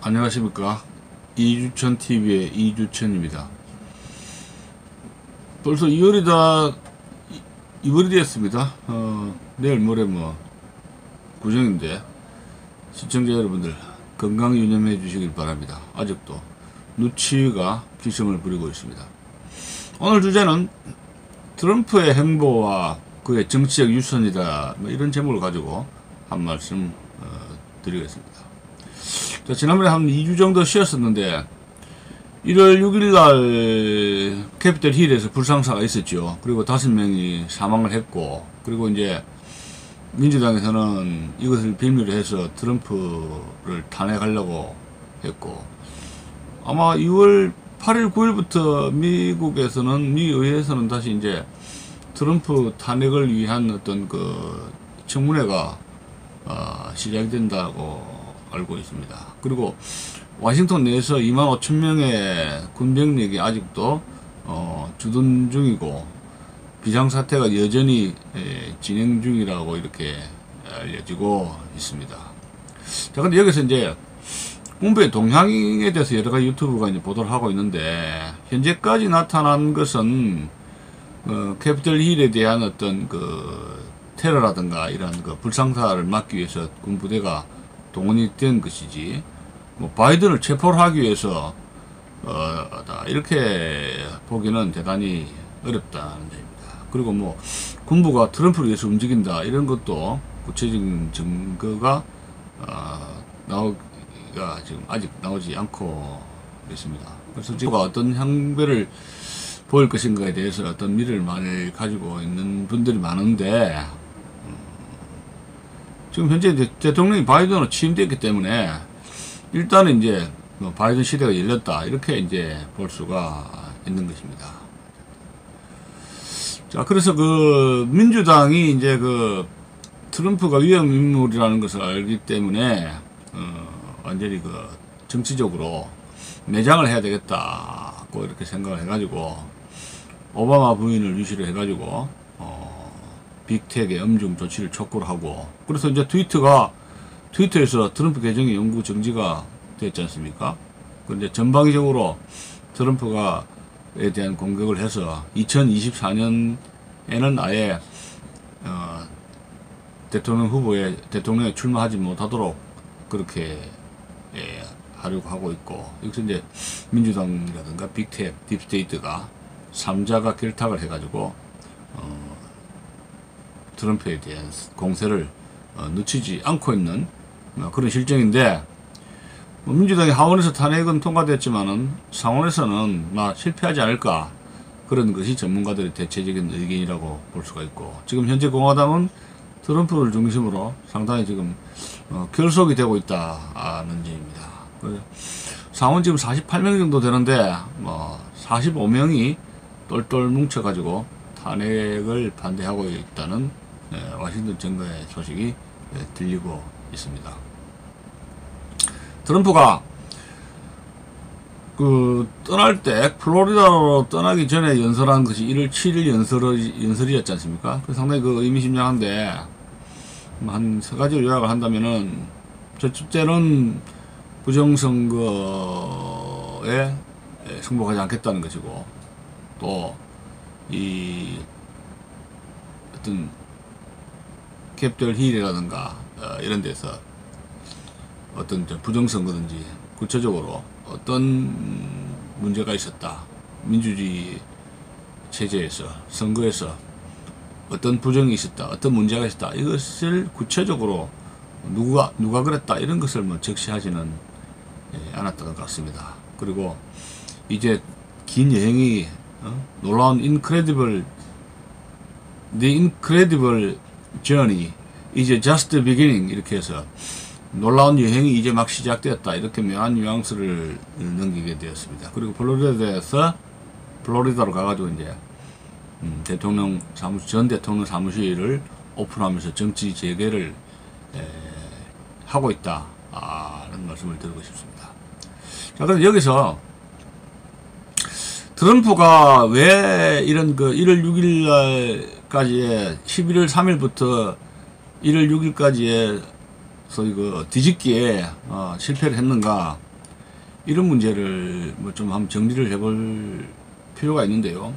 안녕하십니까. 이주천TV의 이주천입니다. 벌써 2월이 되었습니다. 내일 모레 구정인데 시청자 여러분들 건강 유념해 주시길 바랍니다. 아직도 누치가 기승을 부리고 있습니다. 오늘 주제는 트럼프의 행보와 그의 정치적 유선이다, 이런 제목을 가지고 한 말씀 드리겠습니다. 자, 지난번에 한 2주 정도 쉬었었는데 1월 6일날 캐피털 힐에서 불상사가 있었죠. 그리고 5명이 사망을 했고, 그리고 이제 민주당에서는 이것을 빌미로 해서 트럼프를 탄핵하려고 했고, 아마 2월 8일 9일부터 미국에서는, 미 의회에서는 다시 이제 트럼프 탄핵을 위한 어떤 그 청문회가 시작이 된다고 알고 있습니다. 그리고 워싱턴 내에서 25,000명의 군병력이 아직도 주둔 중이고 비상사태가 여전히 진행 중이라고 이렇게 알려지고 있습니다. 자, 근데 여기서 이제 군부의 동향에 대해서 여러 가지 유튜브가 이제 보도를 하고 있는데, 현재까지 나타난 것은 캐피털 힐에 대한 어떤 그 테러라든가 이런 그 불상사를 막기 위해서 군부대가 동원이 된 것이지, 바이든을 체포를 하기 위해서 이렇게 보기는 대단히 어렵다는 점입니다. 그리고 군부가 트럼프를 위해서 움직인다, 이런 것도 구체적인 증거가 나오기가 지금 아직 나오지 않고 있습니다. 그래서 지금 어떤 향배를 보일 것인가에 대해서 어떤 미래를 많이 가지고 있는 분들이 많은데, 지금 현재 대통령이 바이든으로 취임됐기 때문에 일단은 이제 바이든 시대가 열렸다, 이렇게 이제 볼 수가 있는 것입니다. 자, 그래서 그 민주당이 이제 그 트럼프가 위험 인물이라는 것을 알기 때문에 완전히 그 정치적으로 매장을 해야 되겠다고 이렇게 생각을 해가지고 오바마 부인을 유시를 해가지고 빅텍의 엄중 조치를 촉구를 하고, 그래서 이제 트위터에서 트럼프 계정이 영구 정지가 됐지 않습니까? 근데 전방위적으로 트럼프가에 대한 공격을 해서 2024년에는 아예 대통령에 출마하지 못하도록 그렇게 하려고 하고 있고, 여기서 이제 민주당이라든가 빅텍, 딥스테이트가 3자가 결탁을 해가지고 트럼프에 대한 공세를 늦추지 않고 있는 그런 실정인데, 민주당이 하원에서 탄핵은 통과됐지만은 상원에서는 실패하지 않을까, 그런 것이 전문가들의 대체적인 의견이라고 볼 수가 있고, 지금 현재 공화당은 트럼프를 중심으로 상당히 지금 결속이 되고 있다는 점입니다. 상원 지금 48명 정도 되는데 45명이 똘똘 뭉쳐가지고 탄핵을 반대하고 있다는 워싱턴 정가의 소식이 들리고 있습니다. 트럼프가 그 떠날 때 플로리다로 떠나기 전에 연설한 것이 1월 7일 연설이었지 않습니까? 상당히 그 의미심장한데, 한 세 가지로 요약을 한다면은, 첫째는 부정선거에 승복하지 않겠다는 것이고, 또 이 어떤 캐피털 힐이라든가 이런 데서 어떤 부정선거든지 구체적으로 어떤 문제가 있었다, 민주주의 체제에서 선거에서 어떤 부정이 있었다, 어떤 문제가 있었다, 이것을 구체적으로 누가 그랬다, 이런 것을 적시하지는 않았던 것 같습니다. 그리고 이제 긴 여행이 놀라운 The incredible journey is just the beginning, 이렇게 해서 놀라운 여행이 이제 막 시작되었다, 이렇게 묘한 뉘앙스를 넘기게 되었습니다. 그리고 플로리다로 가가지고 이제 전 대통령 사무실을 오픈하면서 정치 재개를 하고 있다, 라는 말씀을 드리고 싶습니다. 자, 그럼 여기서 트럼프가 왜 이런 그 1월 6일까지의 11월 3일부터 1월 6일까지의 소위 그 뒤집기에 실패를 했는가, 이런 문제를 뭐 좀 한번 정리를 해볼 필요가 있는데요.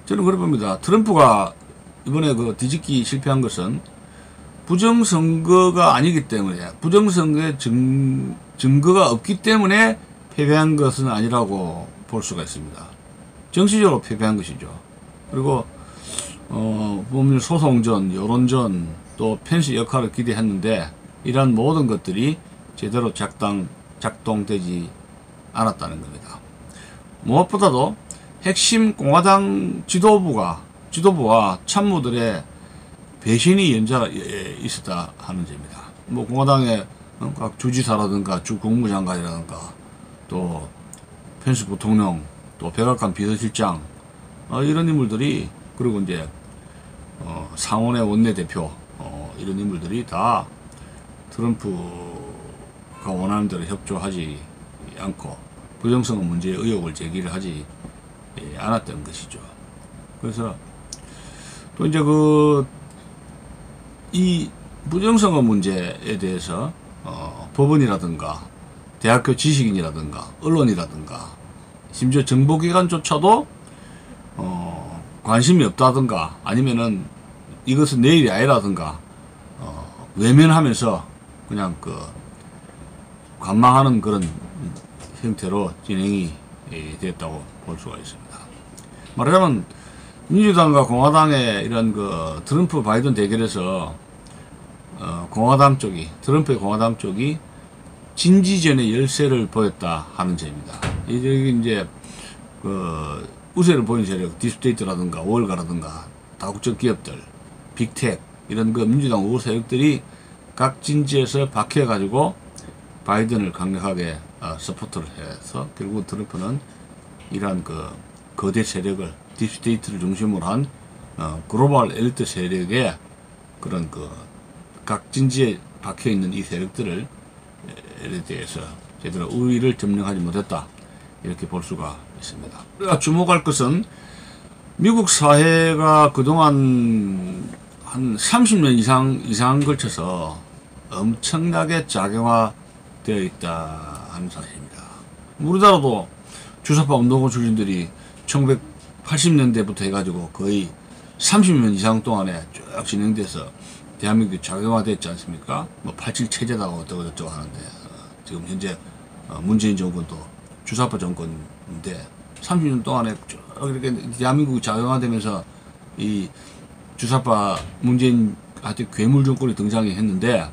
저는 그래 봅니다. 트럼프가 이번에 그 뒤집기 실패한 것은 부정선거가 아니기 때문에, 부정선거의 증거가 없기 때문에 패배한 것은 아니라고 볼 수가 있습니다. 정치적으로 패배한 것이죠. 그리고 보면 소송전, 여론전, 또 펜스 역할을 기대했는데 이러한 모든 것들이 제대로 작동되지 않았다는 겁니다. 무엇보다도 핵심 공화당 지도부와 참모들의 배신이 연달아 있었다 하는 점입니다. 뭐 공화당의 각 주지사라든가 주 국무장관이라든가 또 펜스 부통령, 또 백악관 비서실장, 이런 인물들이, 그리고 이제 상원의 원내대표, 이런 인물들이 다 트럼프가 원하는 대로 협조하지 않고 부정선거 문제의 의혹을 제기를 하지 않았던 것이죠. 그래서 또 이제 이 부정선거 문제에 대해서 법원이라든가 대학교 지식인이라든가 언론이라든가 심지어 정보기관조차도 관심이 없다든가 아니면은 이것은 내 일이 아니라든가 외면하면서 그냥 관망하는 그런 형태로 진행이 됐다고 볼 수가 있습니다. 말하자면 민주당과 공화당의 이런 트럼프 바이든 대결에서 트럼프의 공화당 쪽이 진지전의 열세를 보였다 하는 점입니다. 여기 이제 우세를 보인 세력, 딥스테이트라든가 월가라든가 다국적 기업들, 빅텍 이런 민주당 우호 세력들이 각 진지에서 박혀가지고 바이든을 강력하게 서포트를 해서 결국 트럼프는 이러한 거대 세력을, 딥스테이트를 중심으로 한 글로벌 엘리트 세력의 그런 각 진지에 박혀 있는 이 세력들을 에 대해서 제대로 우위를 점령하지 못했다, 이렇게 볼 수가 있습니다. 우리가 주목할 것은 미국 사회가 그동안 한 30년 이상 걸쳐서 엄청나게 작용화되어 있다 하는 사실입니다. 우리나라도 주사파 운동권 출신들이 1980년대부터 해가지고 거의 30년 이상 동안에 쭉 진행돼서 대한민국이 작용화됐지 않습니까? 뭐 87 체제다 어쩌고 하는데 지금 현재 문재인 정권도 주사파 정권인데 30년 동안에 쭉 이렇게 대한민국이 작용화되면서 이 주사파 문재인한테 괴물 정권이 등장이 했는데,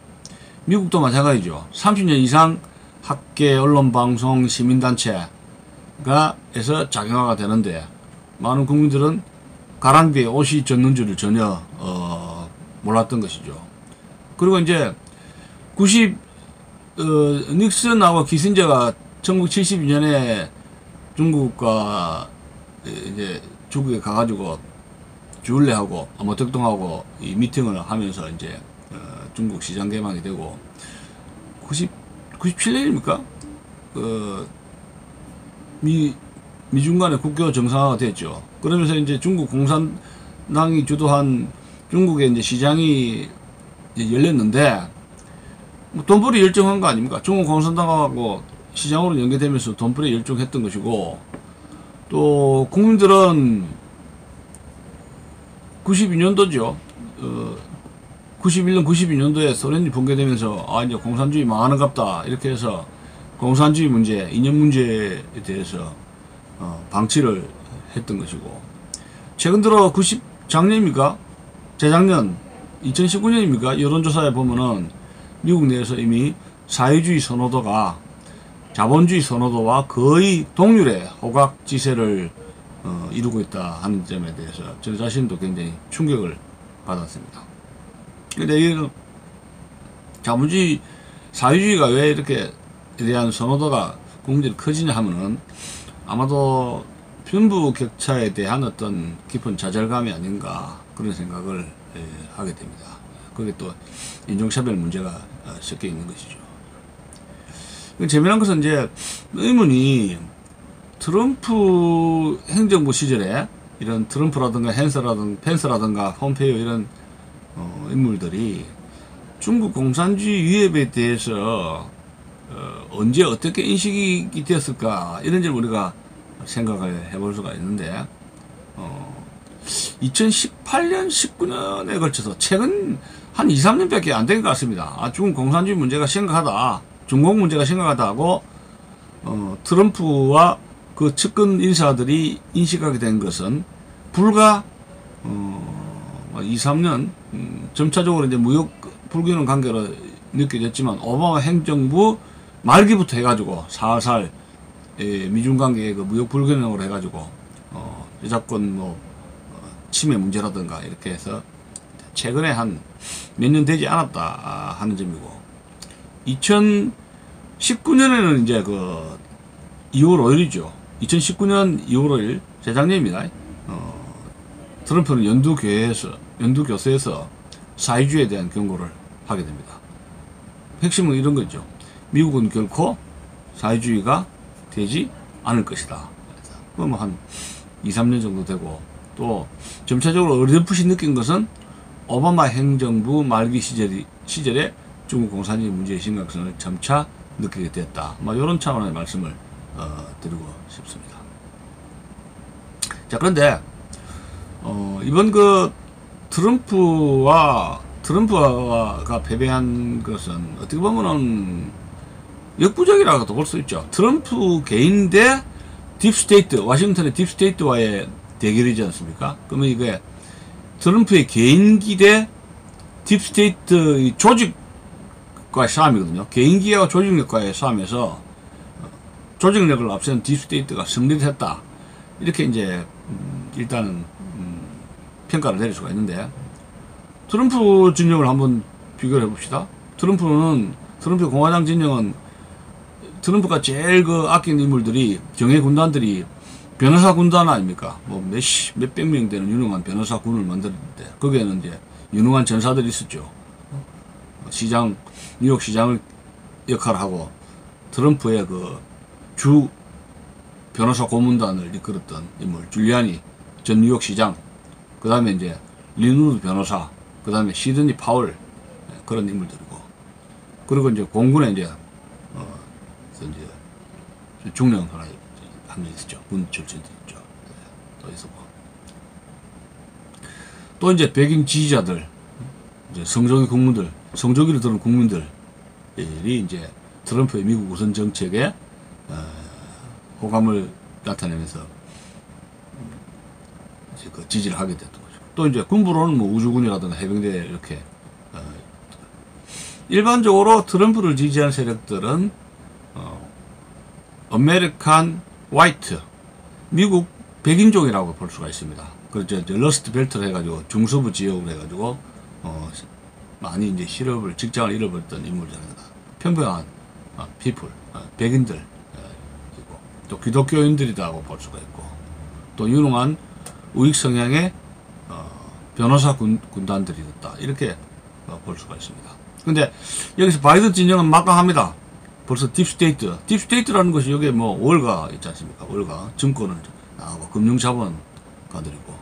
미국도 마찬가지죠. 30년 이상 학계, 언론, 방송, 시민단체가 에서 작용화가 되는데 많은 국민들은 가랑비에 옷이 젖는 줄을 전혀 몰랐던 것이죠. 그리고 이제 닉슨하고 키신저가 1972년에 중국과 이제 중국에 가가지고 주울레하고 모택동하고 이 미팅을 하면서 이제 중국 시장 개방이 되고 97년입니까? 미중 간의 국교 정상화가 됐죠. 그러면서 이제 중국 공산당이 주도한 중국의 이제 시장이 이제 열렸는데, 뭐 돈벌이 열정한 거 아닙니까? 중국 공산당하고 시장으로 연계되면서 돈벌이 열정했던 것이고, 또 국민들은 92년도죠. 91년, 92년도에 소련이 붕괴되면서 이제 공산주의 망하는갑다 이렇게 해서 공산주의 문제, 이념 문제에 대해서 방치를 했던 것이고, 최근 들어 작년입니까? 재작년 2019년입니까? 여론조사에 보면은 미국 내에서 이미 사회주의 선호도가 자본주의 선호도와 거의 동률의 호각지세를 이루고 있다 하는 점에 대해서 저 자신도 굉장히 충격을 받았습니다. 근데 이 자본주의, 사회주의가 왜 이렇게 대한 선호도가 국민들이 커지냐 하면은 아마도 빈부격차에 대한 어떤 깊은 좌절감이 아닌가 그런 생각을 하게 됩니다. 거기에 또 인종차별 문제가 섞여 있는 것이죠. 재미난 것은 이제 의문이 트럼프 행정부 시절에 이런 트럼프라든가 펜스라든가 폼페이오 이런 인물들이 중국 공산주의 위협에 대해서 언제 어떻게 인식이 되었을까 이런 점 우리가 생각을 해볼 수가 있는데 2018년 19년에 걸쳐서 최근 한 2, 3년밖에 안 된 것 같습니다. 중국 공산주의 문제가 심각하다, 중국 문제가 심각하다 하고 트럼프와 그 측근 인사들이 인식하게 된 것은 불과 2, 3년 점차적으로 이제 무역 불균형 관계로 느껴졌지만 오바마 행정부 말기부터 해가지고 살살 미중 관계의 그 무역 불균형으로 해가지고 여자권 뭐 침해 문제라든가 이렇게 해서 최근에 한 몇 년 되지 않았다 하는 점이고, 2019년에는 이제 그 2월 5일이죠. 2019년 2월 5일 재작년입니다. 트럼프는 연두교서에서 사회주의에 대한 경고를 하게 됩니다. 핵심은 이런 거죠. 미국은 결코 사회주의가 되지 않을 것이다. 그러면 한 2, 3년 정도 되고, 또 점차적으로 어렴풋이 느낀 것은 오바마 행정부 말기 시절에 중국 공산주의 문제의 심각성을 점차 느끼게 됐다. 이런 차원의 말씀을 드리고 싶습니다. 자, 그런데 이번 그 트럼프가 패배한 것은 어떻게 보면은 역부족이라고도 볼 수 있죠. 트럼프 개인 대 딥스테이트, 워싱턴의 딥스테이트와의 대결이지 않습니까? 그러면 이게 트럼프의 개인기 대 딥스테이트 조직과의 싸움이거든요. 개인기와 조직력과의 싸움에서 조직력을 앞세운 딥스테이트가 승리를 했다. 이렇게 이제 일단은 평가를 내릴 수가 있는데, 트럼프 진영을 한번 비교를 해봅시다. 트럼프 공화당 진영은 트럼프가 제일 그 아끼는 인물들이, 경의 군단들이 변호사 군단 아닙니까? 뭐 몇백 명 되는 유능한 변호사 군을 만들었는데, 거기에는 이제 유능한 전사들이 있었죠. 뉴욕 시장을 역할을 하고, 트럼프의 그 주 변호사 고문단을 이끌었던 인물, 줄리아니 전 뉴욕 시장, 그 다음에 이제 린우드 변호사, 그 다음에 시드니 파월, 그런 인물들이고, 그리고 이제 공군에 이제 중령 하나 한 명 있었죠. 군 출신들 있죠. 또 있었고, 또 이제 백인 지지자들, 이제 성조기를 들은 국민들이 이제 트럼프의 미국 우선 정책에 호감을 나타내면서 이제 그 지지를 하게 됐던 거죠. 또 이제 군부로는 뭐 우주군이라든가 해병대 이렇게 일반적으로 트럼프를 지지하는 세력들은 아메리칸 화이트, 미국 백인종이라고 볼 수가 있습니다. 그렇죠. 러스트 벨트를 해가지고 중서부 지역으로 해가지고 많이 이제 직장을 잃어버렸던 인물들입니다. 평범한 people, 백인들, 또 기독교인들이라고 볼 수가 있고, 또 유능한 우익 성향의 변호사 군단들이었다. 이렇게 볼 수가 있습니다. 근데 여기서 바이든 진영은 막강합니다. 벌써 딥스테이트라는 것이 여기에 뭐 월가 있지 않습니까? 월가 증권을 나가고 금융자본가들이고,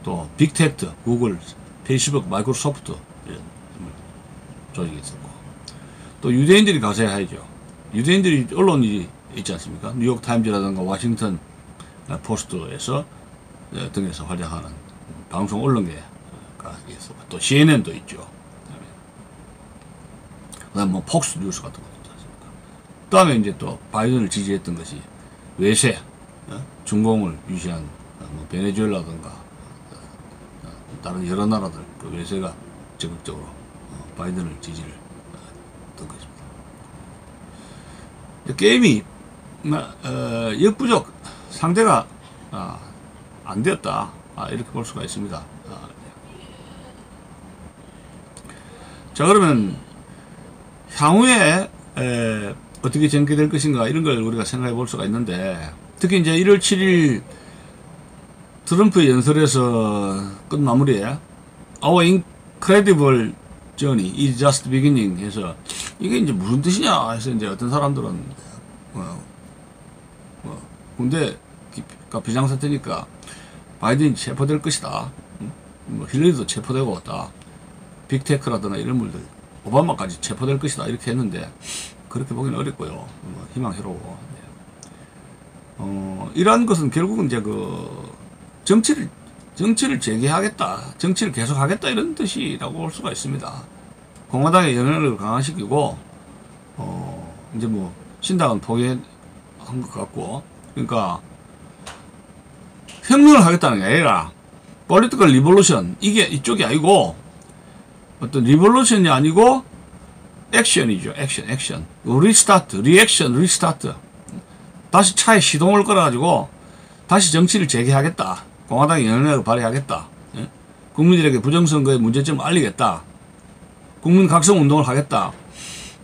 또 빅테크, 구글, 페이스북, 마이크로소프트 이런 조직이 있었고, 또 유대인들이 가세하죠. 유대인들이 언론이 있지 않습니까? 뉴욕 타임즈라든가 워싱턴 포스트에서 등에서 활약하는 방송 언론계가 있었고, 또 CNN도 있죠. 그다음 뭐 폭스 뉴스 같은 것도 있지 않습니까? 그다음에 이제 또 바이든을 지지했던 것이 외세, 중공을 유시한 뭐 베네수엘라든가 다른 여러 나라들, 그 외세가 적극적으로 바이든을 지지를 했던 것입니다. 게임이 역부족, 상대가 안 되었다, 이렇게 볼 수가 있습니다. 자, 그러면 향후에 어떻게 전개될 것인가, 이런 걸 우리가 생각해 볼 수가 있는데, 특히 이제 1월 7일 트럼프의 연설에서 끝 마무리에 Our incredible journey is just beginning 해서, 이게 이제 무슨 뜻이냐 해서 이제 어떤 사람들은 군대가 비상사태니까 바이든이 체포될 것이다, 뭐 힐러리도 체포되고 있다, 빅테크라든가 이런 물들 오바마까지 체포될 것이다, 이렇게 했는데, 그렇게 보기는 어렵고요. 희망해로워. 이러한 것은 결국은 이제 정치를 재개하겠다, 정치를 계속하겠다 이런 뜻이라고 볼 수가 있습니다. 공화당의 영향력을 강화시키고 이제 신당은 포기한 것 같고, 그러니까 혁명을 하겠다는 게 아니라 political revolution, 이게 이쪽이 아니고 어떤 리볼루션이 아니고 액션이죠. 액션. 리스타트, 리액션, 리스타트. 다시 차에 시동을 걸어가지고 다시 정치를 재개하겠다. 공화당의 영향력을 발휘하겠다. 예? 국민들에게 부정선거의 문제점을 알리겠다. 국민 각성 운동을 하겠다.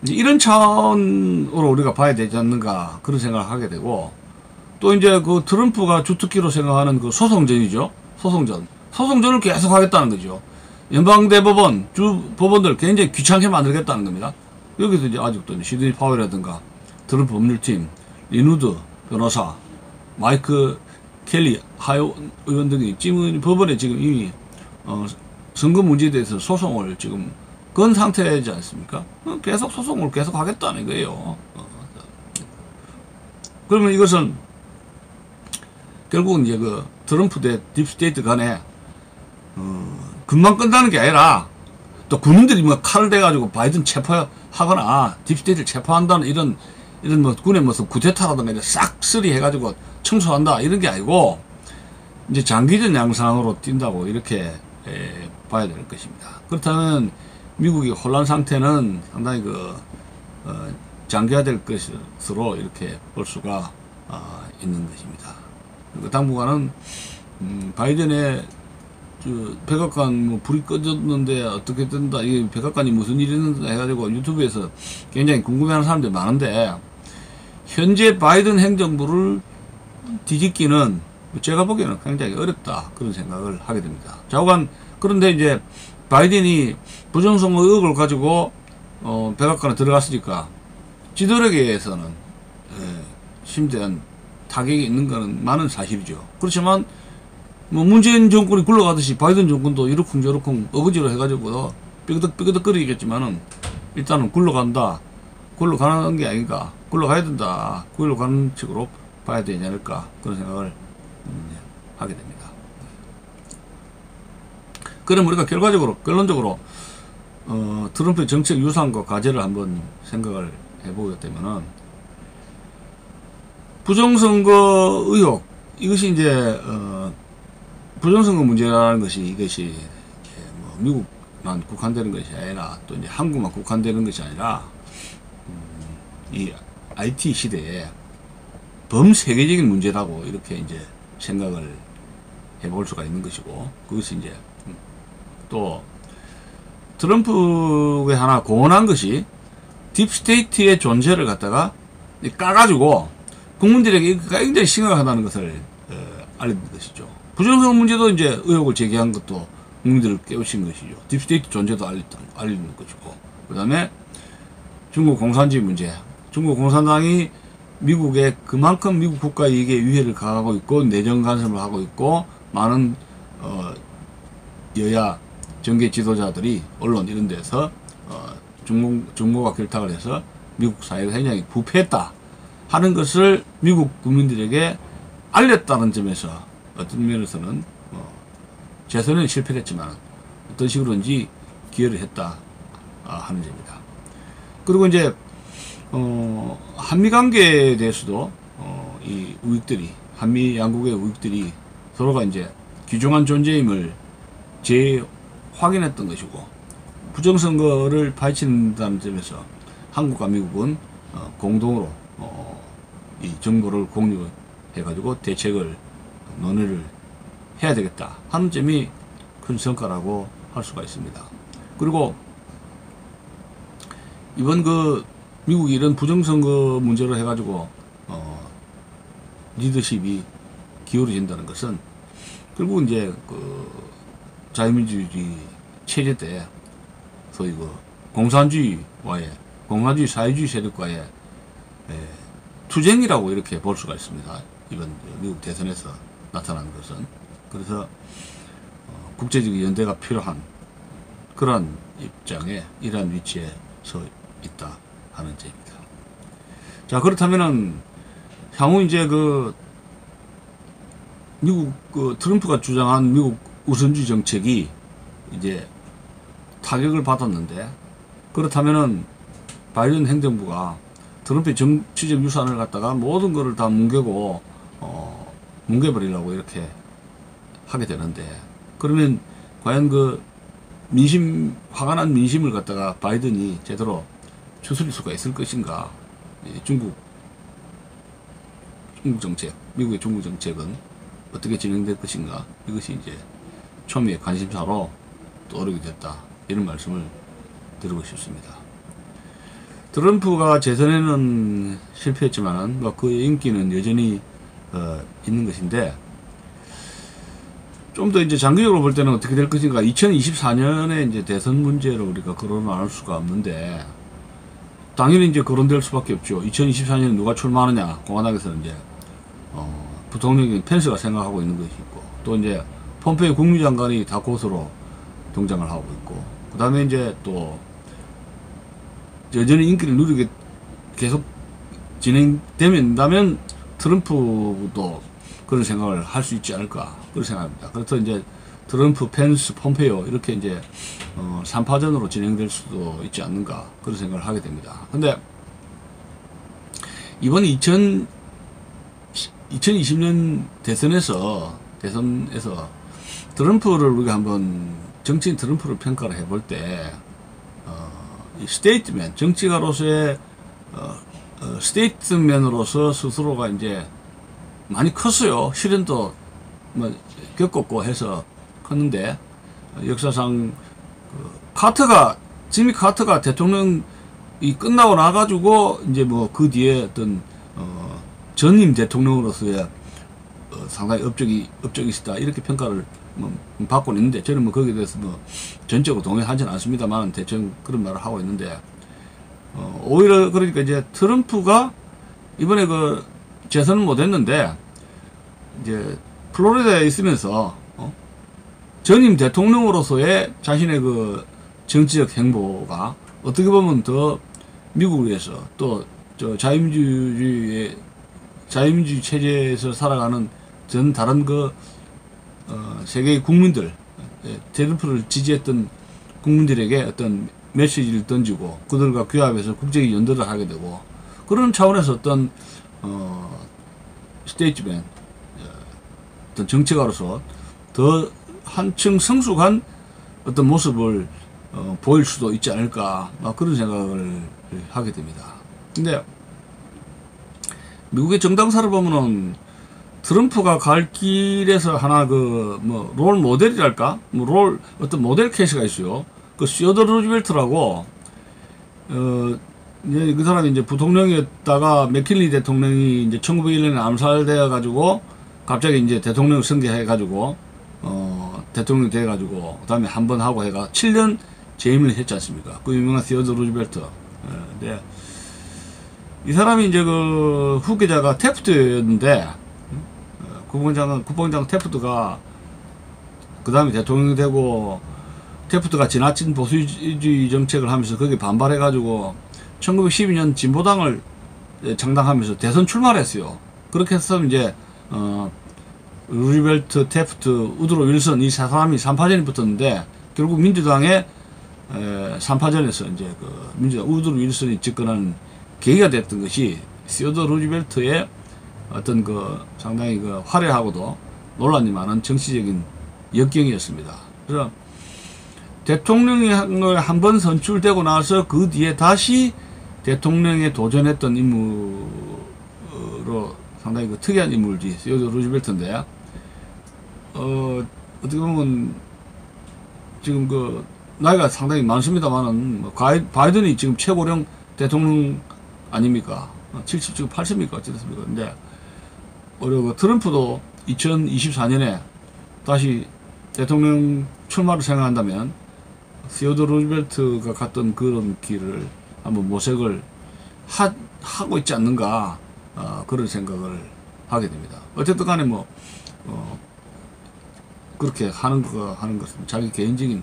이런 차원으로 우리가 봐야 되지 않는가, 그런 생각을 하게 되고, 또 이제 그 트럼프가 주특기로 생각하는 그 소송전이죠. 소송전을 계속 하겠다는 거죠. 연방대법원, 주 법원들 굉장히 귀찮게 만들겠다는 겁니다. 여기서 이제 아직도 시드니 파웰이라든가 트럼프 법률팀, 리누드 변호사, 마이크 켈리 하요 의원 등이 지금 법원에 지금 이미 선거 문제에 대해서 소송을 지금 건 상태이지 않습니까? 계속 소송을 계속 하겠다는 거예요. 그러면 이것은 결국은 이제 그 트럼프 대 딥스테이트 간에 금방 끝나는 게 아니라 또 군인들이 칼을 대가지고 바이든 체포하거나 딥스테이트를 체포한다는 이런 군의 모습 구테타라든가 이제 싹쓸이 해가지고 청소한다 이런 게 아니고 이제 장기전 양상으로 뛴다고 이렇게 봐야 될 것입니다. 그렇다면 미국의 혼란 상태는 상당히 장기화될 것으로 이렇게 볼 수가 있는 것입니다. 당분간은 바이든의 백악관 불이 꺼졌는데 어떻게 된다, 이 백악관이 무슨 일이 있는다 해가지고 유튜브에서 굉장히 궁금해하는 사람들이 많은데, 현재 바이든 행정부를 뒤집기는 제가 보기에는 굉장히 어렵다, 그런 생각을 하게 됩니다. 좌우간, 그런데 이제 바이든이 부정선거 의혹을 가지고 백악관에 들어갔으니까 지도력에서는 심대한 타격이 있는 것은 많은 사실이죠. 그렇지만 문재인 정권이 굴러가듯이 바이든 정권도 이러쿵저러쿵 어거지로 해가지고 삐그덕삐그덕거리겠지만은 일단은 굴러가는 게 아닌가, 굴러가야 된다, 굴러가는 식으로 봐야 되지 않을까, 그런 생각을 하게 됩니다. 그럼 우리가 결론적으로 트럼프의 정책 유산과 과제를 한번 생각을 해보게 되면은, 부정선거 의혹, 이것이 이제 부정선거 문제라는 것이 이것이 미국만 국한되는 것이 아니라 또 이제 한국만 국한되는 것이 아니라 이 IT 시대에 범세계적인 문제라고 이렇게 이제 생각을 해볼 수가 있는 것이고, 그것이 이제 또 트럼프가 하나 고언한 것이 딥스테이트의 존재를 갖다가 까가지고 국민들에게 굉장히 심각하다는 것을 알린 것이죠. 부정선거 문제도 이제 의혹을 제기한 것도 국민들을 깨우친 것이죠. 딥스테이트 존재도 알리는 것이고, 그 다음에 중국 공산주의 문제, 중국 공산당이 미국에 그만큼 미국 국가 이익에 위해를 가하고 있고 내정 간섭을 하고 있고, 많은 여야 정계 지도자들이 언론 이런 데서 중국과 결탁을 해서 미국 사회가 굉장히 부패했다 하는 것을 미국 국민들에게 알렸다는 점에서 어떤 면에서는 재선에는 실패했지만 어떤 식으로든지 기여를 했다 하는 점입니다. 그리고 이제 한미 관계에 대해서도 이 우익들이, 한미 양국의 우익들이 서로가 이제 귀중한 존재임을 재확인했던 것이고, 부정선거를 파헤친다는 점에서 한국과 미국은 공동으로 이 정보를 공유해가지고 대책을 논의를 해야 되겠다 하는 점이 큰 성과라고 할 수가 있습니다. 그리고 이번 미국이 이런 부정선거 문제로 해가지고 리더십이 기울어진다는 것은 결국 이제 자유민주주의 체제 때 소위 공산주의 사회주의 세력과의 투쟁이라고 이렇게 볼 수가 있습니다. 이번 미국 대선에서 나타난 것은. 그래서 국제적 연대가 필요한 그런 입장에, 이러한 위치에 서 있다 하는 점입니다. 자, 그렇다면은 향후 이제 미국 트럼프가 주장한 미국 우선주의 정책이 이제 타격을 받았는데, 그렇다면은 바이든 행정부가 트럼프의 정치적 유산을 갖다가 모든 거를 다 뭉개버리려고 이렇게 하게 되는데, 그러면 과연 화가 난 민심을 갖다가 바이든이 제대로 추스릴 수가 있을 것인가? 중국 정책, 미국의 중국 정책은 어떻게 진행될 것인가? 이것이 이제 초미의 관심사로 떠오르게 됐다. 이런 말씀을 드리고 싶습니다. 트럼프가 재선에는 실패했지만은 그 인기는 여전히 있는 것인데, 좀 더 이제 장기적으로 볼 때는 어떻게 될 것인가. 2024년에 이제 대선 문제로 우리가 거론을 안 할 수가 없는데, 당연히 이제 거론될 수밖에 없죠. 2024년에 누가 출마하느냐. 공화당에서는 이제 부통령인 펜스가 생각하고 있는 것이 있고, 또 이제 폼페이오 국무장관이 다코스로 동장을 하고 있고, 그 다음에 이제 또 여전히 인기를 누리게 계속 진행된다면 트럼프도 그런 생각을 할 수 있지 않을까, 그런 생각합니다. 그래서 이제 트럼프, 펜스, 폼페이오 이렇게 이제 3파전으로 진행될 수도 있지 않는가, 그런 생각을 하게 됩니다. 근데 이번 2020년 대선에서 트럼프를 우리가 한번 정치인 트럼프를 평가를 해볼 때, 이 스테이트맨, 정치가로서의 스테이트맨으로서 스스로가 이제 많이 컸어요. 시련도 뭐 겪었고 해서 컸는데, 역사상 지미 카터가 대통령이 끝나고 나가지고 이제 뭐 그 뒤에 어떤 전임 대통령으로서의 상당히 업적이 있었다, 이렇게 평가를 받고 있는데, 저는 뭐 거기에 대해서 뭐 전적으로 동의하지는 않습니다만 대충 그런 말을 하고 있는데, 오히려 그러니까 이제 트럼프가 이번에 재선은 못했는데, 이제 플로리다에 있으면서 전임 대통령으로서의 자신의 정치적 행보가 어떻게 보면 더 미국을 위해서, 또 자유민주주의 체제에서 살아가는 전 다른 세계의 국민들, 트럼프를 지지했던 국민들에게 어떤 메시지를 던지고 그들과 규합해서 국제적 연대를 하게 되고, 그런 차원에서 어떤 스테이트맨, 어떤 정치가로서 더 한층 성숙한 어떤 모습을 보일 수도 있지 않을까, 그런 생각을 하게 됩니다. 근데 미국의 정당사를 보면은 트럼프가 갈 길에서 하나 롤 모델이랄까, 어떤 모델 케이스가 있어요. 시어더 루즈벨트라고, 이제 그 사람이 이제 부통령이었다가 맥킨리 대통령이 이제 1901년에 암살되어 가지고 갑자기 이제 대통령 선거해 가지고 대통령이 돼 가지고 그다음에 한 번 하고 해가 7년 재임을 했지 않습니까? 그 유명한 시어더 루즈벨트. 근데 이 사람이 이제 후계자가 태프트였는데, 국방장 태프트가 그 다음에 대통령이 되고, 태프트가 지나친 보수주의 정책을 하면서 거기에 반발해가지고 1912년 진보당을 창당하면서 대선 출마를 했어요. 그렇게 해서 이제 루즈벨트, 태프트, 우드로 윌슨 이 사람이 3파전이 붙었는데, 결국 민주당의 3파전에서 이제 민주당 우드로 윌슨이 집권하는 계기가 됐던 것이 시어더 루즈벨트의 어떤 상당히 화려하고도 논란이 많은 정치적인 역경이었습니다. 그래서 대통령이 한 번 선출되고 나서 그 뒤에 다시 대통령에 도전했던 인물로 상당히 특이한 인물이 시어더 루즈벨트인데, 어떻게 보면 지금 나이가 상당히 많습니다만은 바이든이 지금 최고령 대통령 아닙니까? 70, 80입니까? 어쨌습니까? 근데, 트럼프도 2024년에 다시 대통령 출마를 생각한다면, 시어더 루즈벨트가 갔던 그런 길을 한번 모색을 하고 있지 않는가, 그런 생각을 하게 됩니다. 어쨌든 간에 그렇게 하는 것은 자기 개인적인,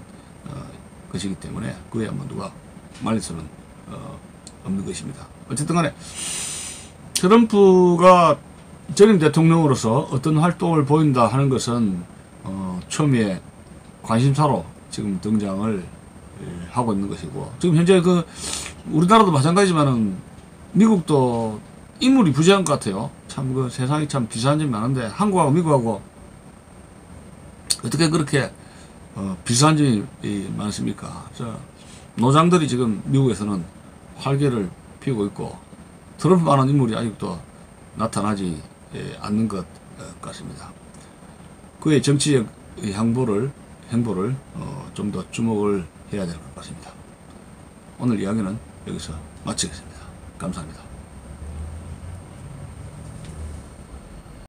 것이기 때문에, 그에 누가 말릴 수는 없는 것입니다. 어쨌든 간에 트럼프가 전임 대통령으로서 어떤 활동을 보인다 하는 것은 처음에 관심사로 지금 등장을 하고 있는 것이고, 지금 현재 그 우리나라도 마찬가지지만은 미국도 인물이 부재한 것 같아요. 참 그 세상이 참 비슷한 점이 많은데 한국하고 미국하고 어떻게 그렇게 비슷한 점이 많습니까? 노장들이 지금 미국에서는 활개를 피우고 있고 트럼프만한 인물이 아직도 나타나지 않는 것 같습니다. 그의 정치적 행보를 좀 더 주목을 해야 될 것 같습니다. 오늘 이야기는 여기서 마치겠습니다. 감사합니다.